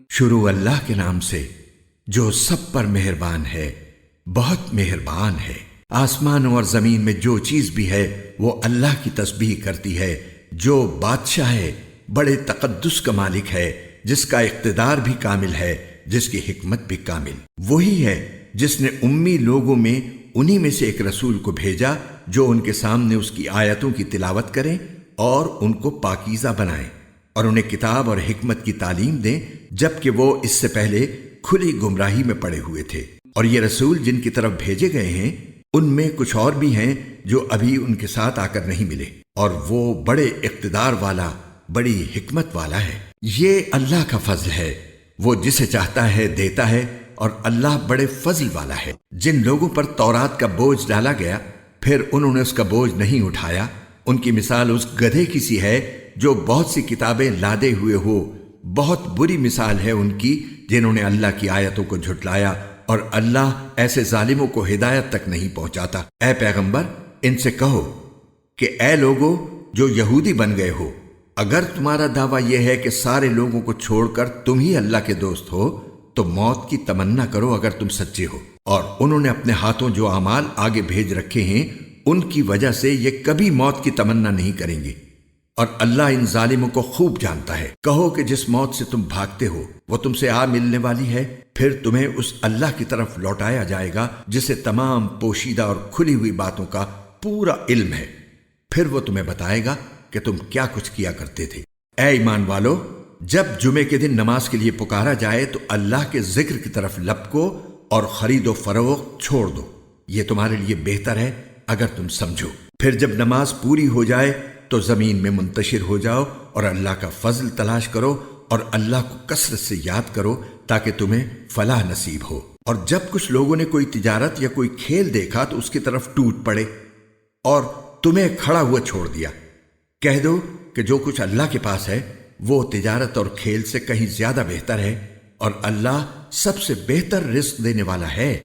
شروع اللہ کے نام سے جو سب پر مہربان ہے، بہت مہربان ہے۔ آسمانوں اور زمین میں جو چیز بھی ہے وہ اللہ کی تسبیح کرتی ہے، جو بادشاہ ہے، بڑے تقدس کا مالک ہے، جس کا اقتدار بھی کامل ہے، جس کی حکمت بھی کامل۔ وہی ہے جس نے امی لوگوں میں انہی میں سے ایک رسول کو بھیجا جو ان کے سامنے اس کی آیتوں کی تلاوت کریں اور ان کو پاکیزہ بنائیں اور انہیں کتاب اور حکمت کی تعلیم دیں، جبکہ وہ اس سے پہلے کھلی گمراہی میں پڑے ہوئے تھے۔ اور یہ رسول جن کی طرف بھیجے گئے ہیں ان میں کچھ اور بھی ہیں جو ابھی ان کے ساتھ آ کر نہیں ملے، اور وہ بڑے اقتدار والا، بڑی حکمت والا ہے۔ یہ اللہ کا فضل ہے، وہ جسے چاہتا ہے دیتا ہے، اور اللہ بڑے فضل والا ہے۔ جن لوگوں پر تورات کا بوجھ ڈالا گیا پھر انہوں نے اس کا بوجھ نہیں اٹھایا، ان کی مثال اس گدھے کی سی ہے جو بہت سی کتابیں لادے ہوئے ہو۔ بہت بری مثال ہے ان کی جنہوں نے اللہ کی آیتوں کو جھٹلایا، اور اللہ ایسے ظالموں کو ہدایت تک نہیں پہنچاتا۔ اے پیغمبر، ان سے کہو کہ اے لوگو جو یہودی بن گئے ہو، اگر تمہارا دعویٰ یہ ہے کہ سارے لوگوں کو چھوڑ کر تم ہی اللہ کے دوست ہو تو موت کی تمنا کرو اگر تم سچے ہو۔ اور انہوں نے اپنے ہاتھوں جو اعمال آگے بھیج رکھے ہیں ان کی وجہ سے یہ کبھی موت کی تمنا نہیں کریں گے، اور اللہ ان ظالموں کو خوب جانتا ہے۔ کہو کہ جس موت سے تم بھاگتے ہو وہ تم سے آ ملنے والی ہے، پھر تمہیں اس اللہ کی طرف لوٹایا جائے گا جسے تمام پوشیدہ اور کھلی ہوئی باتوں کا پورا علم ہے، پھر وہ تمہیں بتائے گا کہ تم کیا کچھ کیا کرتے تھے۔ اے ایمان والو، جب جمعے کے دن نماز کے لیے پکارا جائے تو اللہ کے ذکر کی طرف لپکو اور خرید و فروخت چھوڑ دو، یہ تمہارے لیے بہتر ہے اگر تم سمجھو۔ پھر جب نماز پوری ہو جائے تو زمین میں منتشر ہو جاؤ اور اللہ کا فضل تلاش کرو، اور اللہ کو کثرت سے یاد کرو تاکہ تمہیں فلاح نصیب ہو۔ اور جب کچھ لوگوں نے کوئی تجارت یا کوئی کھیل دیکھا تو اس کی طرف ٹوٹ پڑے اور تمہیں کھڑا ہوا چھوڑ دیا، کہہ دو کہ جو کچھ اللہ کے پاس ہے وہ تجارت اور کھیل سے کہیں زیادہ بہتر ہے، اور اللہ سب سے بہتر رزق دینے والا ہے۔